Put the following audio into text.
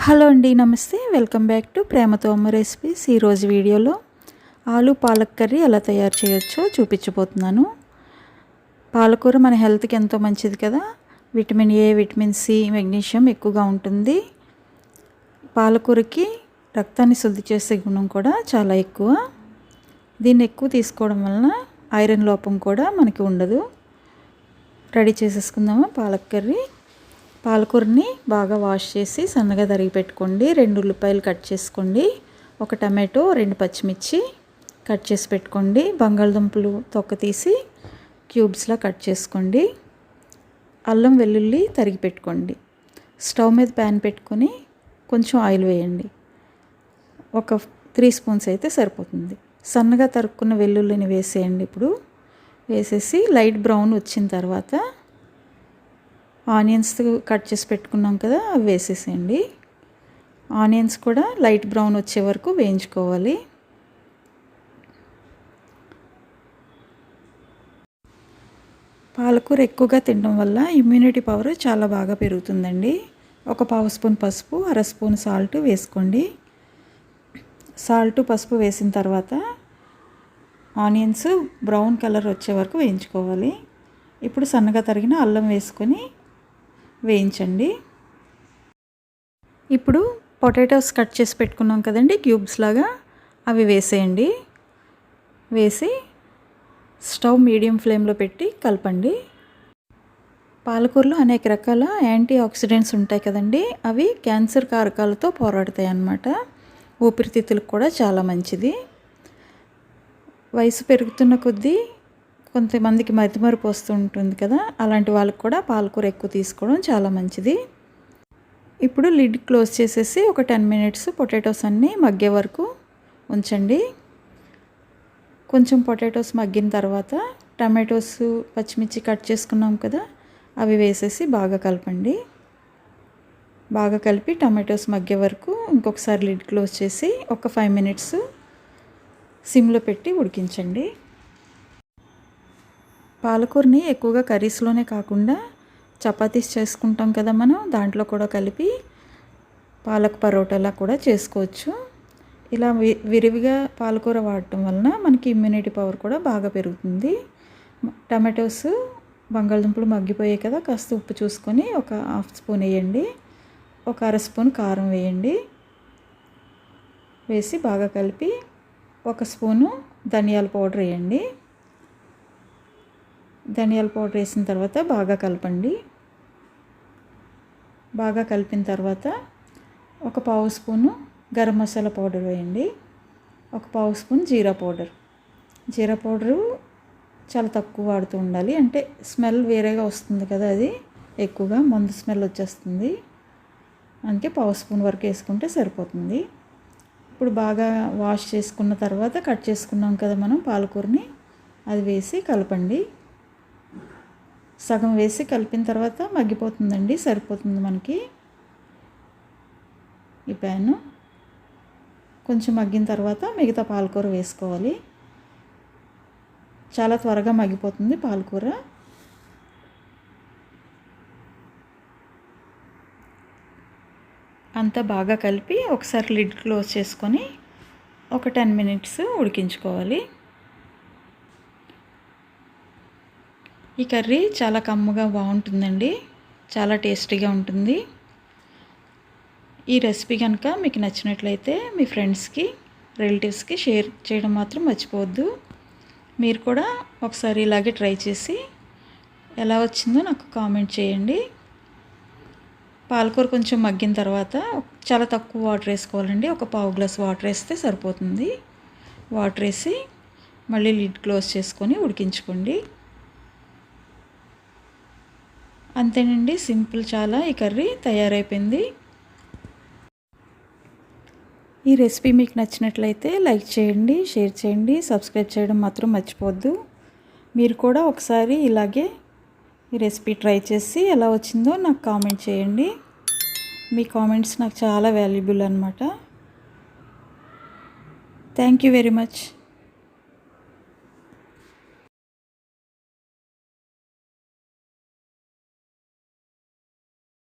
Hello అండి, నమస్తే. Welcome back to ప్రేమతో అమ్మ రెసిపీస్. ఈరోజు వీడియోలో ఆలు పాలక్ కర్రీ ఎలా తయారు చేయొచ్చో చూపించబోతున్నాను. పాలకూర మన హెల్త్కి ఎంతో మంచిది కదా. Vitamin A, vitamin C, magnesium ఎక్కువగా ఉంటుంది. పాలకూరకి రక్తాన్ని శుద్ధి చేసే గుణం కూడా చాలా ఎక్కువ. దీన్ని ఎక్కువ తీసుకోవడం వలన ఐరన్ లోపం కూడా మనకి ఉండదు. రెడీ చేసేసుకుందామా పాలక్ కర్రీ. పాలకూరని బాగా వాష్ చేసి సన్నగా తరిగి పెట్టుకోండి. 2 ఉల్లిపాయలు కట్ చేసుకోండి. ఒక టమాటో, 2 పచ్చిమిర్చి కట్ చేసి పెట్టుకోండి. బంగాళదుంపలు తొక్క తీసి క్యూబ్స్లా కట్ చేసుకోండి. అల్లం వెల్లుల్లి తరిగి పెట్టుకోండి. స్టవ్ మీద ప్యాన్ పెట్టుకొని కొంచెం ఆయిల్ వేయండి. ఒక 3 స్పూన్స్ అయితే సరిపోతుంది. సన్నగా తరుక్కున్న వెల్లుల్లిని వేసేయండి. ఇప్పుడు వేసేసి లైట్ బ్రౌన్ వచ్చిన తర్వాత ఆనియన్స్ కట్ చేసి పెట్టుకున్నాం కదా, అవి వేసేసేయండి. ఆనియన్స్ కూడా లైట్ బ్రౌన్ వచ్చే వరకు వేయించుకోవాలి. పాలకూర ఎక్కువగా తినడం వల్ల ఇమ్యూనిటీ పవర్ చాలా బాగా పెరుగుతుందండి. ఒక 1/2 స్పూన్ పసుపు, 1/2 స్పూన్ సాల్ట్ వేసుకోండి. సాల్ట్, పసుపు వేసిన తర్వాత ఆనియన్స్ బ్రౌన్ కలర్ వచ్చే వరకు వేయించుకోవాలి. ఇప్పుడు సన్నగా తరిగిన అల్లం వేసుకొని వేయించండి. ఇప్పుడు పొటాటోస్ కట్ చేసి పెట్టుకున్నాం కదండి, క్యూబ్స్ లాగా, అవి వేసేయండి. వేసి స్టవ్ మీడియం ఫ్లేమ్లో పెట్టి కలపండి. పాలకూరలో అనేక రకాల యాంటీ ఆక్సిడెంట్స్ ఉంటాయి కదండి, అవి క్యాన్సర్ కారకాలతో పోరాడతాయి అన్నమాట. ఊపిరితిత్తులకు కూడా చాలా మంచిది. వయసు పెరుగుతున్న కొద్దీ కొంతమందికి మతిమరుపు వస్తూ ఉంటుంది కదా, అలాంటి వాళ్ళకి కూడా పాలకూర ఎక్కువ తీసుకోవడం చాలా మంచిది. ఇప్పుడు లిడ్ క్లోజ్ చేసేసి ఒక 10 మినిట్స్ పొటాటోస్ అన్నీ మగ్గే వరకు ఉంచండి. కొంచెం పొటాటోస్ మగ్గిన తర్వాత టమాటోస్, పచ్చిమిర్చి కట్ చేసుకున్నాం కదా, అవి వేసేసి బాగా కలపండి. బాగా కలిపి టమాటోస్ మగ్గే వరకు ఇంకొకసారి లిడ్ క్లోజ్ చేసి ఒక 5 మినిట్స్ సిమ్లో పెట్టి ఉడికించండి. పాలకూరని ఎక్కువగా కర్రీస్లోనే కాకుండా చపాతీస్ చేసుకుంటాం కదా మనం, దాంట్లో కూడా కలిపి పాలక్ పరోటాలా కూడా చేసుకోవచ్చు. ఇలా విరివిగా పాలకూర వాడటం వలన మనకి ఇమ్యూనిటీ పవర్ కూడా బాగా పెరుగుతుంది. టమాటోస్, బంగాళదుంపలు మగ్గిపోయాయి కదా, కాస్త ఉప్పు చూసుకొని ఒక 1/2 స్పూన్ వేయండి. ఒక 1/2 స్పూన్ కారం వేయండి. వేసి బాగా కలిపి 1 స్పూను ధనియాల పౌడర్ వేయండి. ధనియాల పౌడర్ వేసిన తర్వాత బాగా కలపండి. బాగా కలిపిన తర్వాత ఒక 1/2 స్పూను గరం మసాలా పౌడర్ వేయండి. ఒక 1/2 స్పూన్ జీరా పౌడర్. జీరా పౌడరు చాలా తక్కువ వాడుతూ ఉండాలి, అంటే స్మెల్ వేరేగా వస్తుంది కదా, అది ఎక్కువగా మందు స్మెల్ వచ్చేస్తుంది. అందుకే 1/2 స్పూన్ వరకు వేసుకుంటే సరిపోతుంది. ఇప్పుడు బాగా వాష్ చేసుకున్న తర్వాత కట్ చేసుకున్నాం కదా మనం పాలకూరని, అది వేసి కలపండి. సగం వేసి కలిపిన తర్వాత మగ్గిపోతుందండి, సరిపోతుంది మనకి. ఈ ప్యాను కొంచెం మగ్గిన తర్వాత మిగతా పాలకూర వేసుకోవాలి. చాలా త్వరగా మగ్గిపోతుంది పాలకూర. అంతా బాగా కలిపి ఒకసారి లిడ్ క్లోజ్ చేసుకొని ఒక 10 మినిట్స్ ఉడికించుకోవాలి. ఈ కర్రీ చాలా కమ్మగా బాగుంటుందండి, చాలా టేస్టీగా ఉంటుంది. ఈ రెసిపీ కనుక మీకు నచ్చినట్లయితే మీ ఫ్రెండ్స్కి, రిలేటివ్స్కి షేర్ చేయడం మాత్రం మర్చిపోవద్దు. మీరు కూడా ఒకసారి ఇలాగే ట్రై చేసి ఎలా వచ్చిందో నాకు కామెంట్ చేయండి. పాలకూర కొంచెం మగ్గిన తర్వాత చాలా తక్కువ వాటర్ వేసుకోవాలండి. ఒక 1/2 గ్లాస్ వాటర్ వేస్తే సరిపోతుంది. వాటర్ వేసి మళ్ళీ లిడ్ క్లోజ్ చేసుకొని ఉడికించుకోండి. అంతేనండి, సింపుల్ చాలా. ఈ కర్రీ తయారైపోయింది. ఈ రెసిపీ మీకు నచ్చినట్లయితే లైక్ చేయండి, షేర్ చేయండి, సబ్స్క్రైబ్ చేయడం మాత్రం మర్చిపోవద్దు. మీరు కూడా ఒకసారి ఇలాగే ఈ రెసిపీ ట్రై చేసి ఎలా వచ్చిందో నాకు కామెంట్ చేయండి. మీ కామెంట్స్ నాకు చాలా వాల్యుబుల్ అన్నమాట. Thank you very much.